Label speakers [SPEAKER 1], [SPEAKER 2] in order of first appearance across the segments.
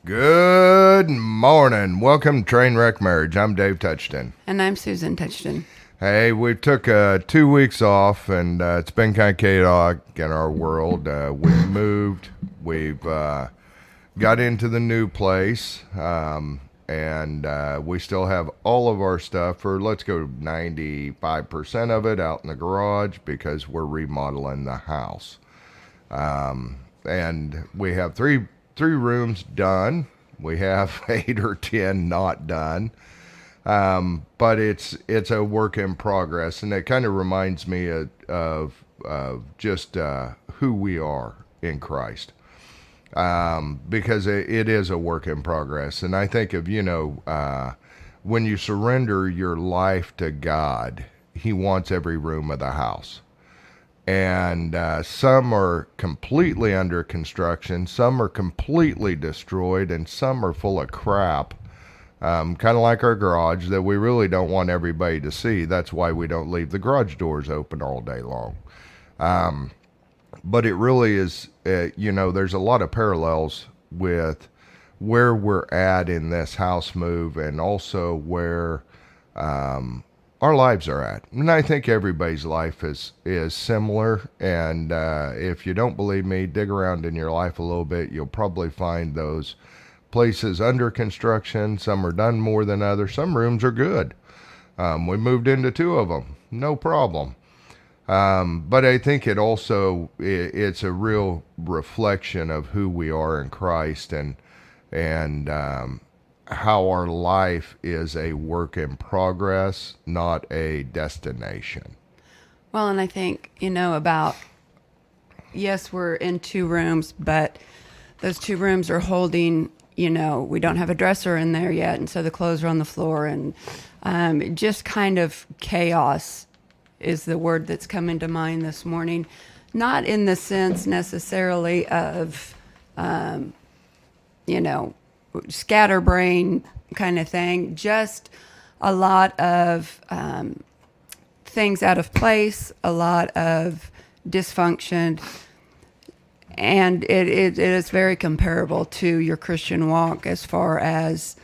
[SPEAKER 1] Good morning. Welcome to Trainwreck Marriage. I'm Dave Touchton.
[SPEAKER 2] And I'm Susan Touchton.
[SPEAKER 1] Hey, we took 2 weeks off, and it's been kind of chaotic in our world. We moved. We've got into the new place, and we still have all of our stuff, for let's go 95% of it out in the garage because we're remodeling the house. And we have three rooms done. We have 8 or 10 not done. But it's a work in progress, and it kind of reminds me of just who we are in Christ. Because it is a work in progress, and I think of when you surrender your life to God, He wants every room of the house. And some are completely under construction, some are completely destroyed, and some are full of crap. Kind of like our garage that we really don't want everybody to see. That's why we don't leave the garage doors open all day long. But it really is, there's a lot of parallels with where we're at in this house move, and also where our lives are at. And I think everybody's life is similar. And if you don't believe me, dig around in your life a little bit. You'll probably find those places under construction. Some are done more than others. Some rooms are good. We moved into 2 of them, no problem. But I think it's a real reflection of who we are in Christ, and how our life is a work in progress, not a destination.
[SPEAKER 2] Well, and I think, yes, we're in 2 rooms, but those 2 rooms are holding, we don't have a dresser in there yet. And so the clothes are on the floor, and just kind of chaos is the word that's come into mind this morning. Not in the sense necessarily of, scatterbrain kind of thing, just a lot of things out of place, a lot of dysfunction. And it is very comparable to your Christian walk, as far as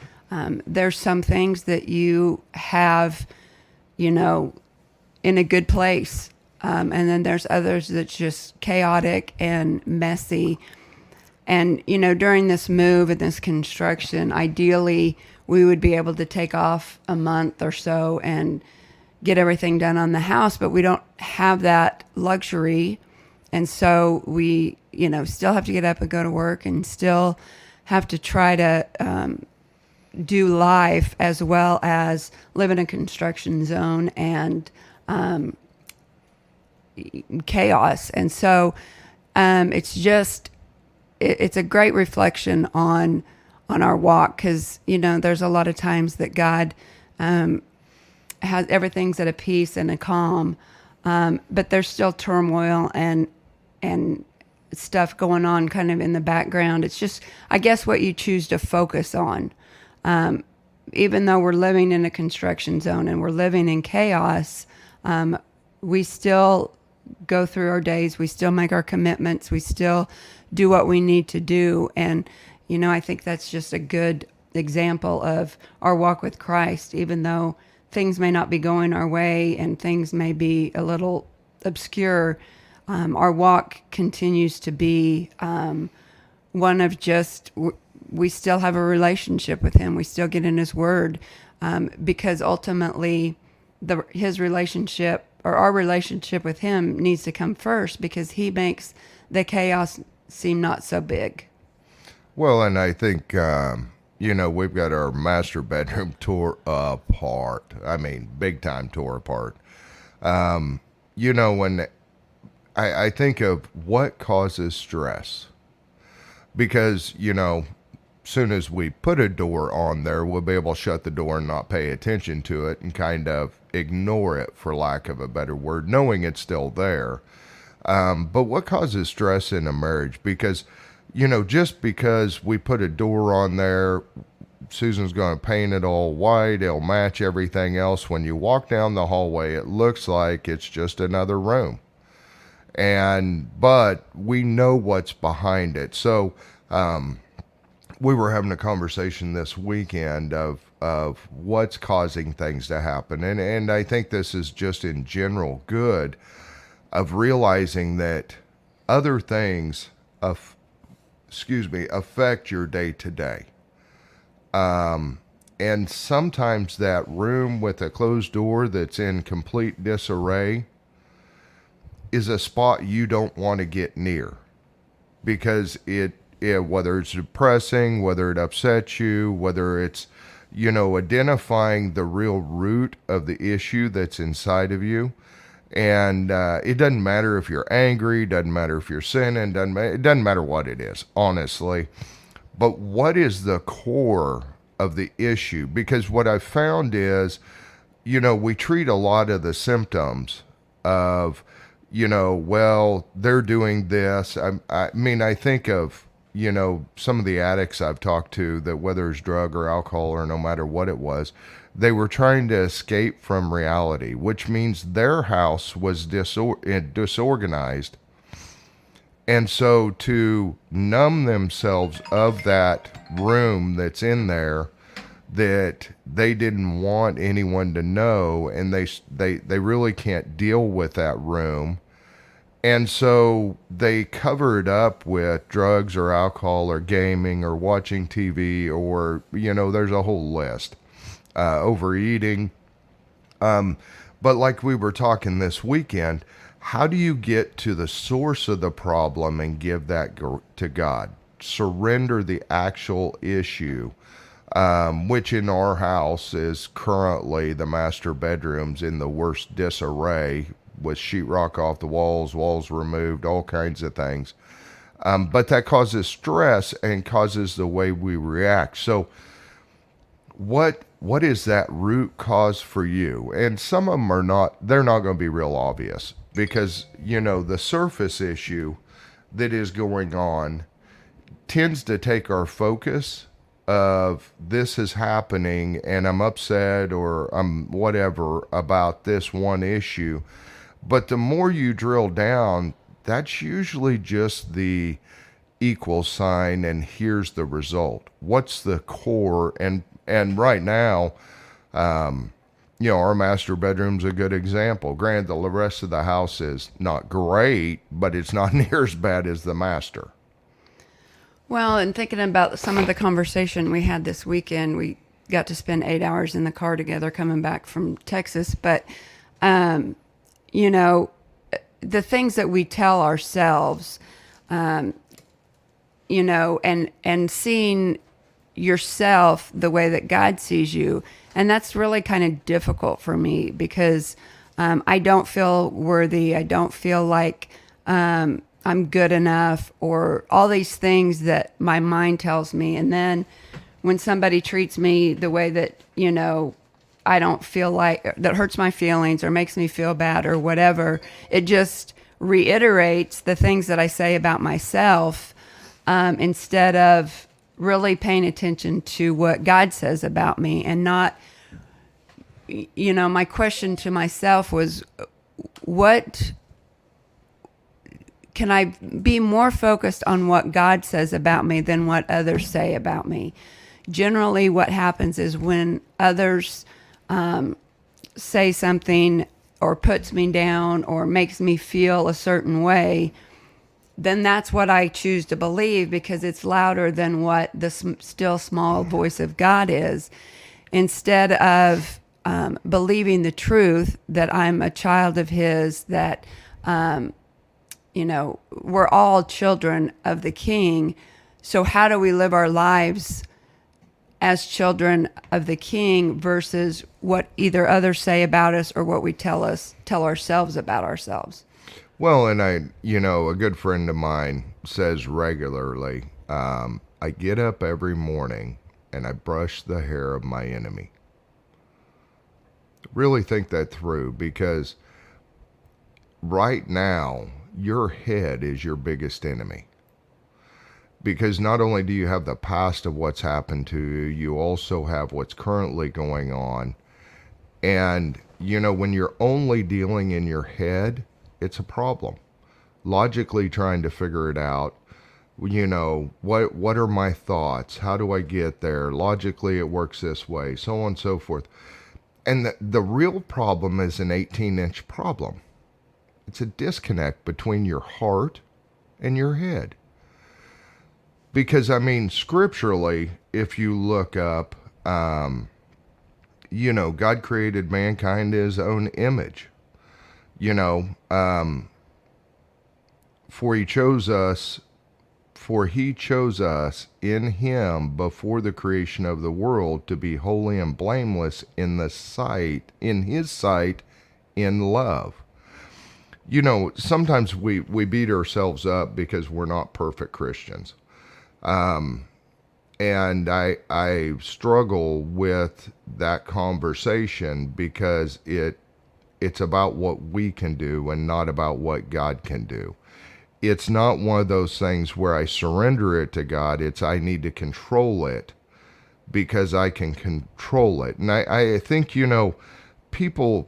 [SPEAKER 2] there's some things that you have, in a good place. And then there's others that's just chaotic and messy. And, during this move and this construction, ideally, we would be able to take off a month or so and get everything done on the house, but we don't have that luxury. And so we, still have to get up and go to work, and still have to try to do life as well as live in a construction zone and chaos. And so it's a great reflection on our walk, because there's a lot of times that God has everything's at a peace and a calm, but there's still turmoil and stuff going on kind of in the background. It's just, I guess, what you choose to focus on. Even though we're living in a construction zone and we're living in chaos, we still go through our days. We still make our commitments. We still do what we need to do. And, I think that's just a good example of our walk with Christ. Even though things may not be going our way and things may be a little obscure, our walk continues to be one of just, we still have a relationship with Him. We still get in His Word, because ultimately His relationship, or our relationship with Him, needs to come first, because He makes the chaos seem not so big.
[SPEAKER 1] Well, and I think, we've got our master bedroom tore apart. I mean, big time tore apart. When I think of what causes stress, because, soon as we put a door on there, we'll be able to shut the door and not pay attention to it and kind of ignore it, for lack of a better word, knowing it's still there. But what causes stress in a marriage? Because, just because we put a door on there, Susan's going to paint it all white, it'll match everything else. When you walk down the hallway, it looks like it's just another room. But we know what's behind it. So we were having a conversation this weekend of what's causing things to happen, and I think this is just in general good of realizing that other things of affect your day to day. And sometimes that room with a closed door that's in complete disarray is a spot you don't want to get near because whether it's depressing, whether it upsets you, whether it's, identifying the real root of the issue that's inside of you. And it doesn't matter if you're angry, doesn't matter if you're sinning, it doesn't matter what it is, honestly. But what is the core of the issue? Because what I've found is, we treat a lot of the symptoms of, well, they're doing this. I think of, some of the addicts I've talked to that whether it's drug or alcohol or no matter what it was, they were trying to escape from reality, which means their house was disorganized. And so to numb themselves of that room that's in there that they didn't want anyone to know, and they really can't deal with that room. And so they cover it up with drugs or alcohol or gaming or watching TV or, there's a whole list. Overeating. But like we were talking this weekend, how do you get to the source of the problem and give that to God? Surrender the actual issue, which in our house is currently the master bedrooms in the worst disarray with sheetrock off the walls removed, all kinds of things. But that causes stress and causes the way we react. So what is that root cause for you? And some of them they're not going to be real obvious because, the surface issue that is going on tends to take our focus of this is happening and I'm upset or I'm whatever about this one issue. But the more you drill down, that's usually just the equal sign and here's the result. What's the core? And right now, our master bedroom's a good example. Granted, the rest of the house is not great, but it's not near as bad as the master.
[SPEAKER 2] Well, and thinking about some of the conversation we had this weekend, we got to spend 8 hours in the car together coming back from Texas. But, the things that we tell ourselves, and seeing yourself the way that God sees you. And that's really kind of difficult for me because I don't feel worthy. I don't feel like I'm good enough or all these things that my mind tells me. And then when somebody treats me the way that, I don't feel like that hurts my feelings or makes me feel bad or whatever, it just reiterates the things that I say about myself instead of really paying attention to what God says about me and not, my question to myself was, what can I be more focused on what God says about me than what others say about me? Generally, what happens is when others say something or puts me down or makes me feel a certain way, then that's what I choose to believe because it's louder than what the still small voice of God is. Instead of believing the truth that I'm a child of His, that, we're all children of the King. So how do we live our lives as children of the King versus what either others say about us or what we tell ourselves about ourselves?
[SPEAKER 1] Well, and a good friend of mine says regularly, I get up every morning and I brush the hair of my enemy. Really think that through because right now, your head is your biggest enemy. Because not only do you have the past of what's happened to you, you also have what's currently going on. And, when you're only dealing in your head, it's a problem. Logically trying to figure it out, You know, what are my thoughts? How do I get there? Logically, it works this way, so on and so forth. And the real problem is an 18-inch problem. It's a disconnect between your heart and your head. Because, I mean, scripturally, if you look up, you know, God created mankind in his own image. You know, for he chose us, for he chose us in him before the creation of the world to be holy and blameless in his sight, in love. You know, sometimes we beat ourselves up because we're not perfect Christians. And I struggle with that conversation because it's about what we can do and not about what God can do. It's not one of those things where I surrender it to God. It's I need to control it because I can control it. And I think, you know, people,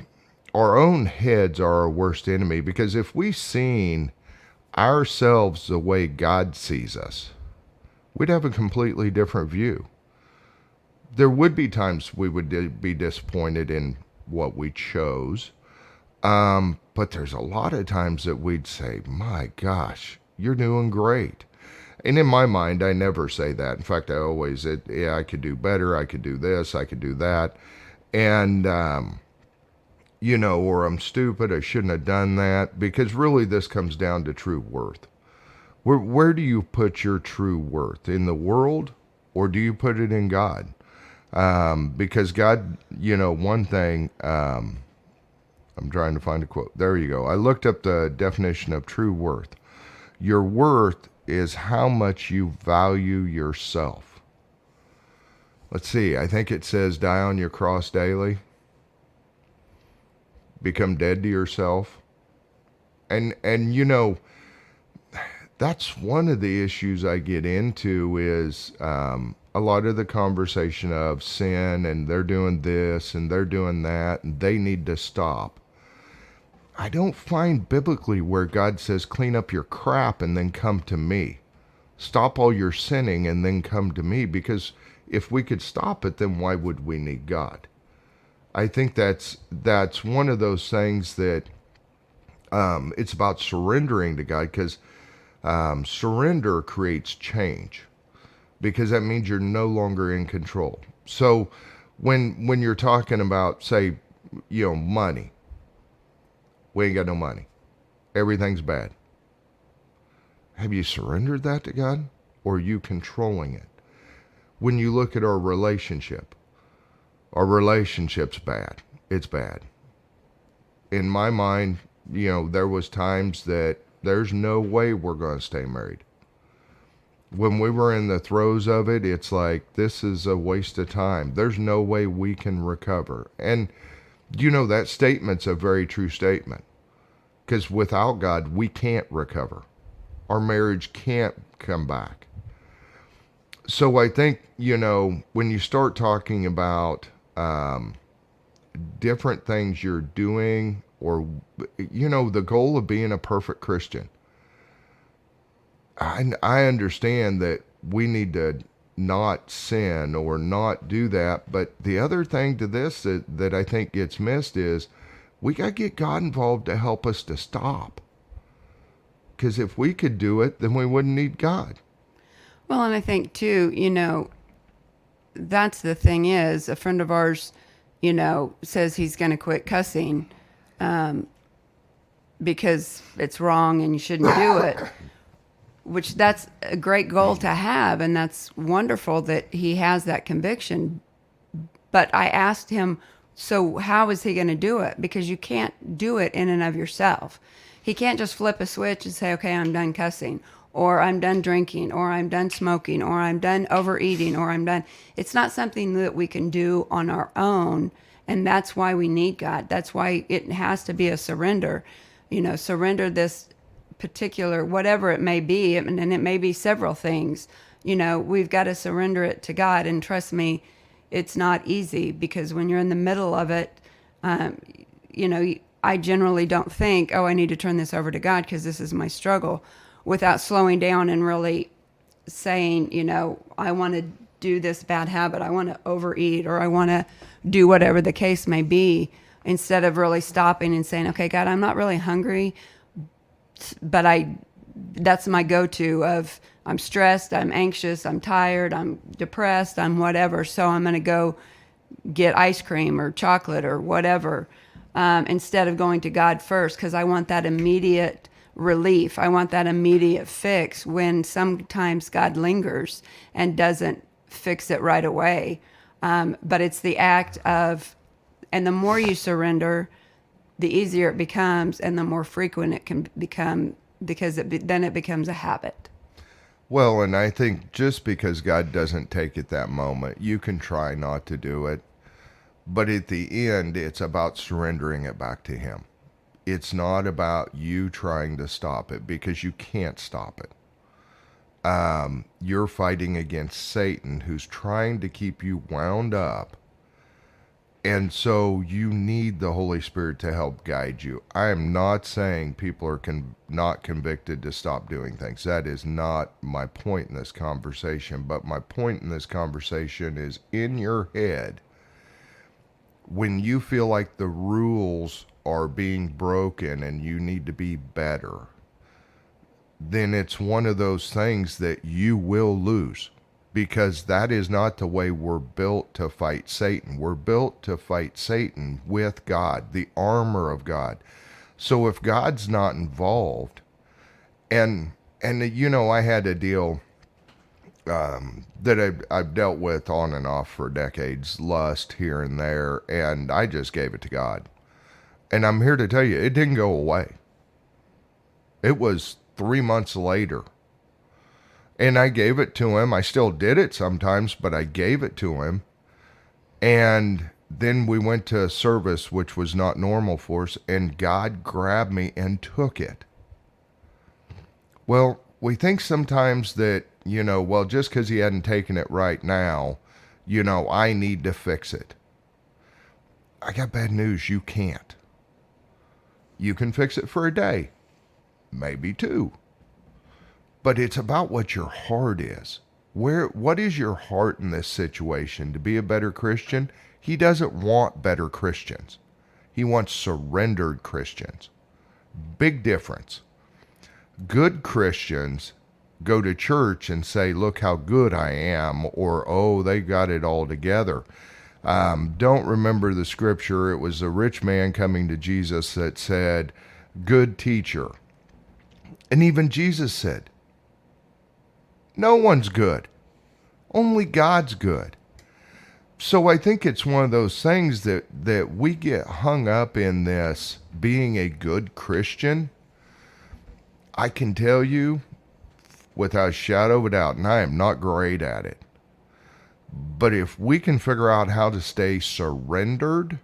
[SPEAKER 1] our own heads are our worst enemy, because if we seen ourselves the way God sees us, we'd have a completely different view. There would be times we would be disappointed in what we chose. But there's a lot of times that we'd say, my gosh, you're doing great. And in my mind, I never say that. In fact, I always, yeah, I could do better. I could do this. I could do that. And, you know, or I'm stupid. I shouldn't have done that. Because really this comes down to true worth. Where do you put your true worth? In the world, or do you put it in God? Because God, you know, one thing, I'm trying to find a quote. There you go. I looked up the definition of true worth. Your worth is how much you value yourself. Let's see. I think it says die on your cross daily. Become dead to yourself. And you know, that's one of the issues I get into is a lot of the conversation of sin, and they're doing this and they're doing that and they need to stop. I don't find biblically where God says clean up your crap and then come to me. Stop all your sinning and then come to me, because if we could stop it, then why would we need God? I think that's one of those things that it's about surrendering to God, because surrender creates change, because that means you're no longer in control. So when you're talking about, say, you know, money, we ain't got no money. Everything's bad. Have you surrendered that to God, or are you controlling it? When you look at our relationship's bad. It's bad. In my mind, you know, there was times that there's no way we're going to stay married. When we were in the throes of it, it's like, this is a waste of time. There's no way we can recover. And you know, that statement's a very true statement, because without God, we can't recover. Our marriage can't come back. So I think, you know, when you start talking about different things you're doing, or, you know, the goal of being a perfect Christian, I understand that we need to not sin or not do that. But the other thing to this that I think gets missed is we got to get God involved to help us to stop. Because if we could do it, then we wouldn't need God.
[SPEAKER 2] Well, and I think too, you know, that's the thing is, a friend of ours, you know, says he's going to quit cussing because it's wrong and you shouldn't do it. Which that's a great goal to have, and that's wonderful that he has that conviction. But I asked him, so how is he going to do it? Because you can't do it in and of yourself. He can't just flip a switch and say, okay, I'm done cussing, or I'm done drinking, or I'm done smoking, or I'm done overeating, or I'm done. It's not something that we can do on our own, and that's why we need God. That's why it has to be a surrender. You know, surrender this particular, whatever it may be, and it may be several things. You know, we've got to surrender it to God, and trust me, it's not easy, because when you're in the middle of it, you know, I generally don't think, oh, I need to turn this over to God because this is my struggle, without slowing down and really saying, I want to do this bad habit, I want to overeat, or I want to do whatever the case may be, instead of really stopping and saying, okay, God, I'm not really hungry, but that's my go-to of, I'm stressed, I'm anxious, I'm tired, I'm depressed, I'm whatever. So I'm going to go get ice cream or chocolate or whatever, instead of going to God first, because I want that immediate relief. I want that immediate fix, when sometimes God lingers and doesn't fix it right away. But it's the act of, and the more you surrender, the easier it becomes, and the more frequent it can become, because then it becomes a habit.
[SPEAKER 1] Well, and I think just because God doesn't take it that moment, you can try not to do it. But at the end, it's about surrendering it back to Him. It's not about you trying to stop it, because you can't stop it. You're fighting against Satan, who's trying to keep you wound up. And so you need the Holy Spirit to help guide you. I am not saying people are not convicted to stop doing things. That is not my point in this conversation. But my point in this conversation is, in your head, when you feel like the rules are being broken and you need to be better, then it's one of those things that you will lose, because that is not the way we're built to fight Satan. We're built to fight Satan with God, the armor of God. So if God's not involved, and I had a deal that I've dealt with on and off for decades, lust here and there, and I just gave it to God. And I'm here to tell you, it didn't go away. It was 3 months later. And I gave it to Him. I still did it sometimes, but I gave it to Him. And then we went to a service which was not normal for us, and God grabbed me and took it. Well, we think sometimes that, just because He hadn't taken it right now, I need to fix it. I got bad news. You can't. You can fix it for a day, maybe 2. But it's about what your heart is. What is your heart in this situation? To be a better Christian? He doesn't want better Christians. He wants surrendered Christians. Big difference. Good Christians go to church and say, look how good I am, or, oh, they got it all together. Don't remember the scripture. It was a rich man coming to Jesus that said, good teacher. And even Jesus said, no one's good. Only God's good. So I think it's one of those things that we get hung up in this being a good Christian. I can tell you without a shadow of a doubt, and I am not great at it, but if we can figure out how to stay surrendered,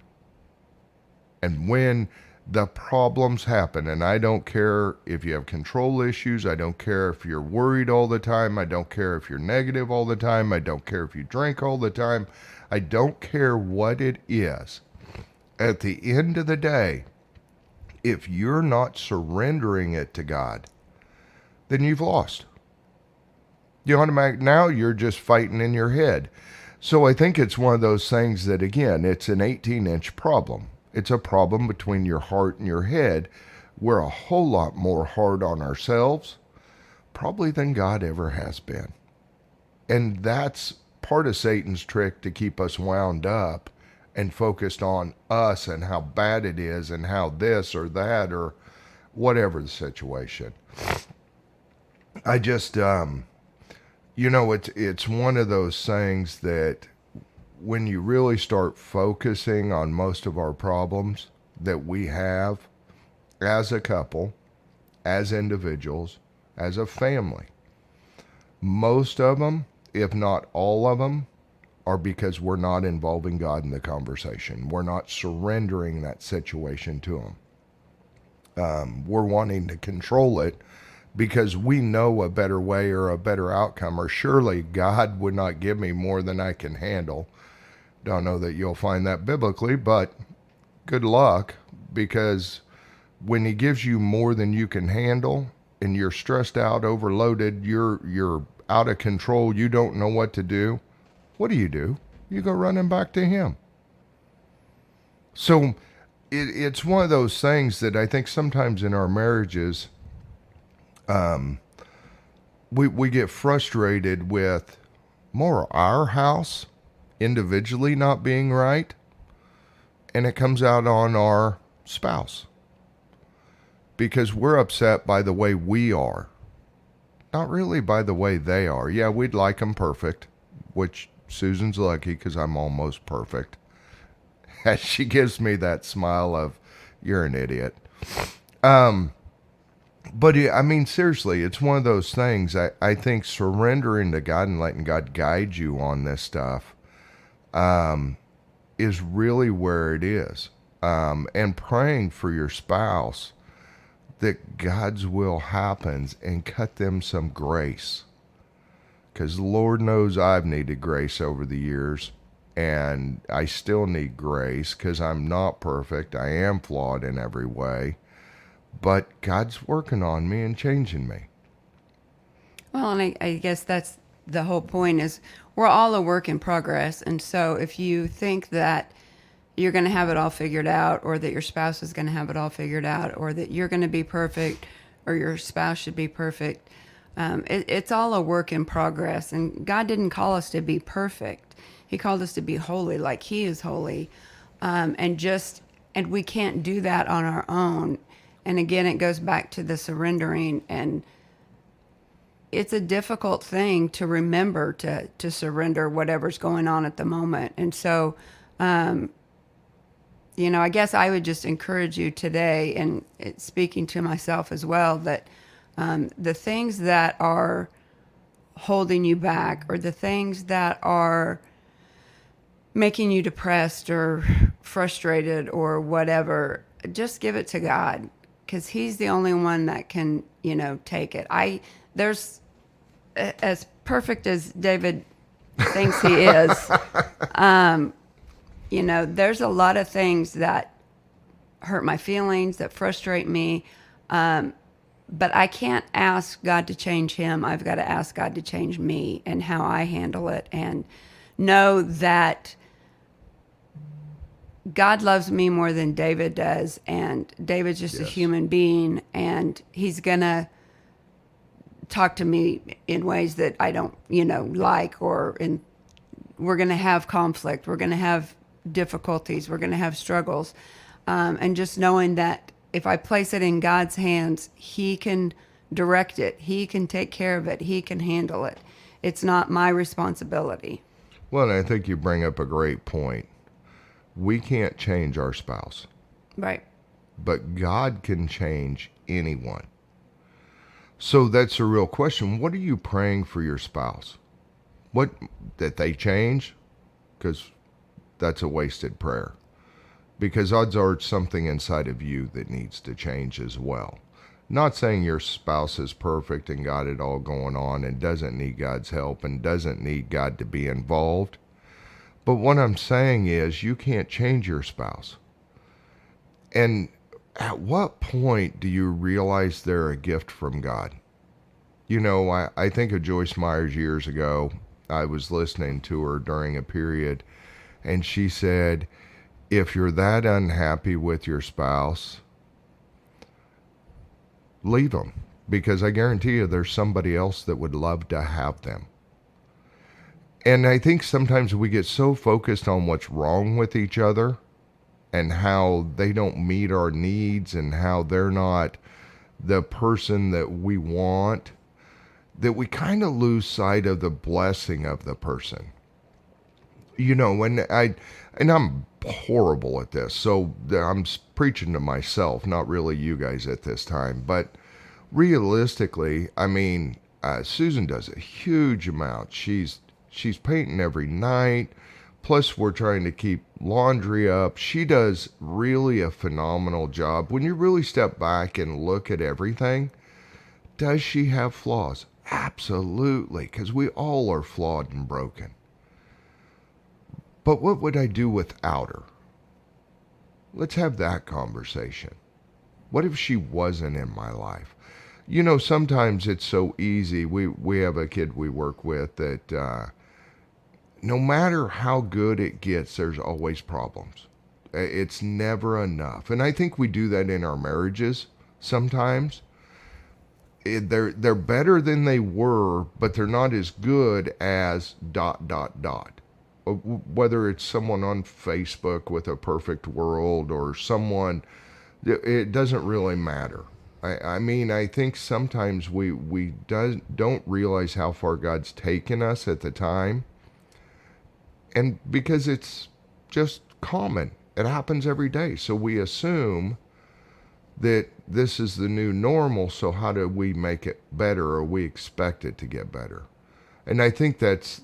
[SPEAKER 1] and when the problems happen, and I don't care if you have control issues, I don't care if you're worried all the time, I don't care if you're negative all the time, I don't care if you drink all the time, I don't care what it is. At the end of the day, if you're not surrendering it to God, then you've lost. Now you're just fighting in your head. So I think it's one of those things that, again, it's an 18-inch problem. It's a problem between your heart and your head. We're a whole lot more hard on ourselves, probably, than God ever has been. And that's part of Satan's trick, to keep us wound up and focused on us and how bad it is and how this or that or whatever the situation. I just, it's one of those things that when you really start focusing on most of our problems that we have as a couple, as individuals, as a family, most of them, if not all of them, are because we're not involving God in the conversation. We're not surrendering that situation to Him. We're wanting to control it because we know a better way or a better outcome, or surely God would not give me more than I can handle. Don't know that you'll find that biblically, but good luck, because when He gives you more than you can handle and you're stressed out, overloaded, you're out of control, you don't know what to do, what do? You go running back to him. So it's one of those things that I think sometimes in our marriages, we get frustrated with more our house individually not being right, and it comes out on our spouse because we're upset by the way we are, not really by the way they are. Yeah, we'd like them perfect, which Susan's lucky because I'm almost perfect. As she gives me that smile of, you're an idiot. But I mean, seriously, it's one of those things. I think surrendering to God and letting God guide you on this stuff is really where it is. And praying for your spouse that God's will happens and cut them some grace. Because Lord knows I've needed grace over the years. And I still need grace because I'm not perfect. I am flawed in every way. But God's working on me and changing me.
[SPEAKER 2] Well, and I guess that's the whole point is we're all a work in progress. And so if you think that you're going to have it all figured out, or that your spouse is going to have it all figured out, or that you're going to be perfect, or your spouse should be perfect, it's all a work in progress. And God didn't call us to be perfect. He called us to be holy like he is holy. And we can't do that on our own. And again, it goes back to the surrendering, and it's a difficult thing to remember to surrender whatever's going on at the moment. And so, I guess I would just encourage you today, and it's speaking to myself as well, that the things that are holding you back, or the things that are making you depressed or frustrated or whatever, just give it to God. Because he's the only one that can, take it. There's, as perfect as David thinks he is, there's a lot of things that hurt my feelings, that frustrate me. But I can't ask God to change him. I've got to ask God to change me and how I handle it, and know that God loves me more than David does, and David's just a human being, and he's going to talk to me in ways that I don't, like, we're going to have conflict. We're going to have difficulties. We're going to have struggles. And just knowing that if I place it in God's hands, he can direct it. He can take care of it. He can handle it. It's not my responsibility.
[SPEAKER 1] Well, and I think you bring up a great point. We can't change our spouse.
[SPEAKER 2] Right.
[SPEAKER 1] But God can change anyone. So that's a real question. What are you praying for your spouse? That they change? Because that's a wasted prayer. Because odds are it's something inside of you that needs to change as well. Not saying your spouse is perfect and got it all going on and doesn't need God's help and doesn't need God to be involved. But what I'm saying is you can't change your spouse. And at what point do you realize they're a gift from God? I think of Joyce Myers years ago. I was listening to her during a period, and she said, if you're that unhappy with your spouse, leave them, because I guarantee you there's somebody else that would love to have them. And I think sometimes we get so focused on what's wrong with each other and how they don't meet our needs and how they're not the person that we want, that we kind of lose sight of the blessing of the person. And I'm horrible at this, so I'm preaching to myself, not really you guys at this time. But realistically, Susan does a huge amount. She's painting every night. Plus, we're trying to keep laundry up. She does really a phenomenal job. When you really step back and look at everything, does she have flaws? Absolutely, because we all are flawed and broken. But what would I do without her? Let's have that conversation. What if she wasn't in my life? You know, sometimes it's so easy. We have a kid we work with that no matter how good it gets, there's always problems. It's never enough. And I think we do that in our marriages sometimes. They're better than they were, but they're not as good as dot dot dot. Whether it's someone on Facebook with a perfect world or someone, it doesn't really matter. I mean, I think sometimes we don't realize how far God's taken us at the time, and because it's just common, it happens every day. So we assume that this is the new normal, so how do we make it better, or we expect it to get better? And I think that's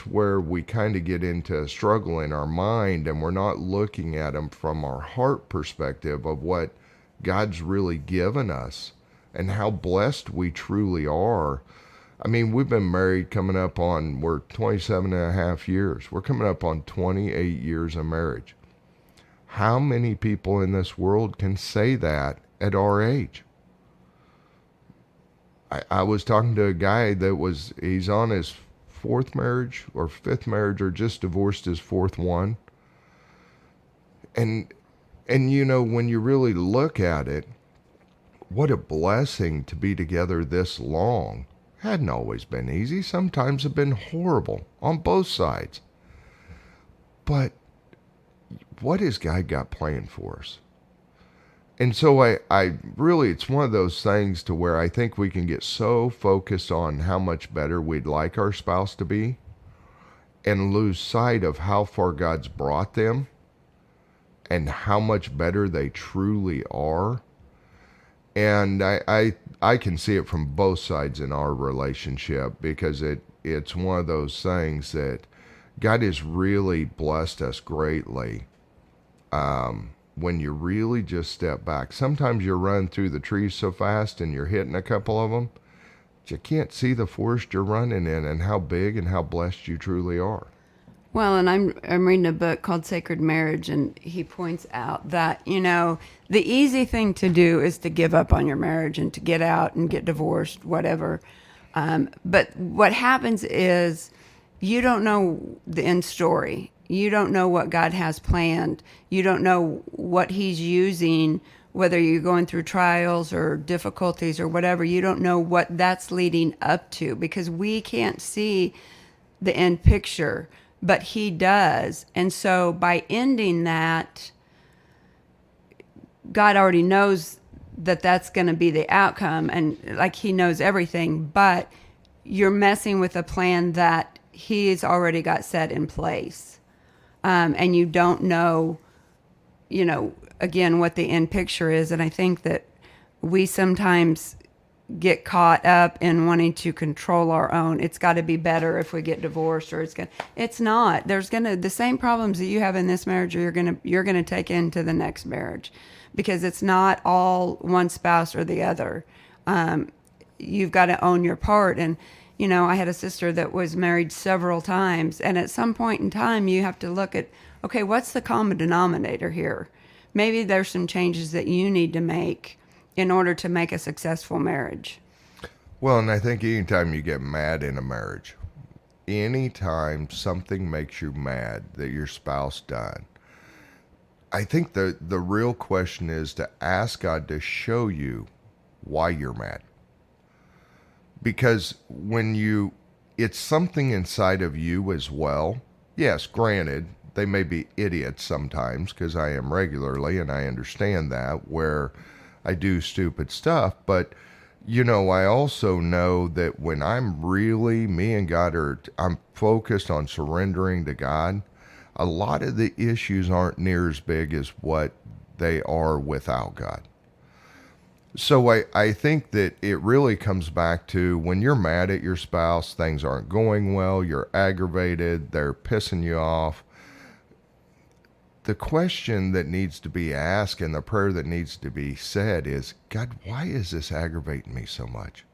[SPEAKER 1] where we kind of get into a struggle in our mind, and we're not looking at them from our heart perspective of what God's really given us and how blessed we truly are. I mean, we've been married we're 27 and a half years. We're coming up on 28 years of marriage. How many people in this world can say that at our age? I was talking to a guy he's on his fourth marriage or fifth marriage, or just divorced his fourth one. And you know, when you really look at it, what a blessing to be together this long. Hadn't always been easy. Sometimes have been horrible on both sides. But what has God got planned for us? And so I really, it's one of those things to where I think we can get so focused on how much better we'd like our spouse to be and lose sight of how far God's brought them and how much better they truly are. And I can see it from both sides in our relationship, because it's one of those things that God has really blessed us greatly. When you really just step back, sometimes you run through the trees so fast and you're hitting a couple of them, but you can't see the forest you're running in and how big and how blessed you truly are.
[SPEAKER 2] Well, and I'm reading a book called Sacred Marriage, and he points out that, you know, the easy thing to do is to give up on your marriage and to get out and get divorced, whatever. But what happens is you don't know the end story. You don't know what God has planned. You don't know what he's using, whether you're going through trials or difficulties or whatever. You don't know what that's leading up to, because we can't see the end picture, but he does. And so by ending that, God already knows that that's going to be the outcome, and like he knows everything, but you're messing with a plan that he's already got set in place. And you don't know, you know, again, what the end picture is. And I think that we sometimes get caught up in wanting to control our own. It's got to be better if we get divorced, or it's not. There's the same problems that you have in this marriage, you're going to take into the next marriage, because it's not all one spouse or the other. You've got to own your part. And, you know, I had a sister that was married several times, and at some point in time, you have to look at, okay, what's the common denominator here? Maybe there's some changes that you need to make in order to make a successful marriage.
[SPEAKER 1] Well, and I think anytime you get mad in a marriage, anytime something makes you mad that your spouse done, I think the real question is to ask God to show you why you're mad. Because it's something inside of you as well. Yes, granted, they may be idiots sometimes, because I am regularly, and I understand that, where I do stupid stuff. But, you know, I also know that when me and God I'm focused on surrendering to God, a lot of the issues aren't near as big as what they are without God. So I think that it really comes back to when you're mad at your spouse, things aren't going well, you're aggravated, they're pissing you off. The question that needs to be asked and the prayer that needs to be said is, God, why is this aggravating me so much?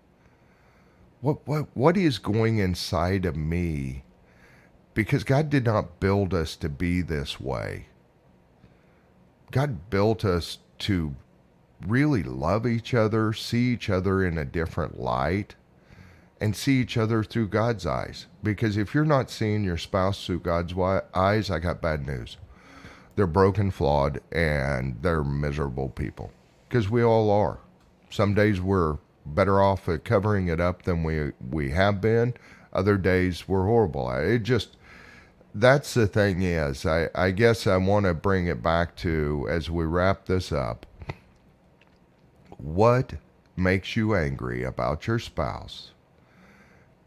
[SPEAKER 1] What is going inside of me? Because God did not build us to be this way. God built us to really love each other, see each other in a different light, and see each other through God's eyes. Because if you're not seeing your spouse through God's eyes, I got bad news. They're broken, flawed, and they're miserable people. Because we all are. Some days we're better off at covering it up than we have been. Other days we're horrible at it. It just, that's the thing is, I guess I want to bring it back to, as we wrap this up, what makes you angry about your spouse?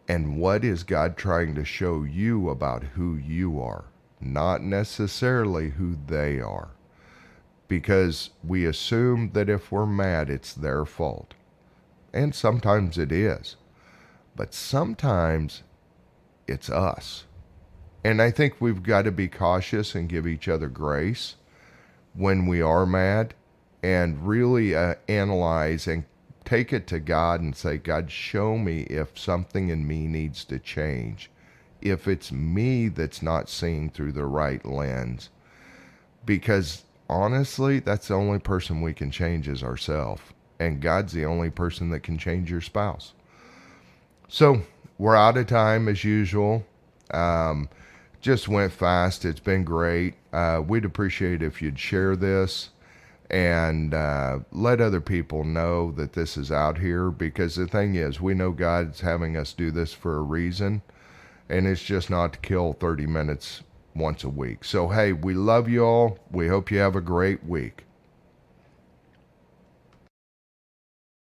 [SPEAKER 1] And what is God trying to show you about who you are? Not necessarily who they are. Because we assume that if we're mad, it's their fault. And sometimes it is. But sometimes it's us. And I think we've got to be cautious and give each other grace when we are mad, and really analyze and take it to God and say, God, show me if something in me needs to change. If it's me that's not seeing through the right lens. Because honestly, that's the only person we can change is ourselves. And God's the only person that can change your spouse. So we're out of time as usual. Just went fast. It's been great. We'd appreciate if you'd share this and let other people know that this is out here, because the thing is, we know God's having us do this for a reason, and it's just not to kill 30 minutes once a week. So, hey, we love you all. We hope you have a great week.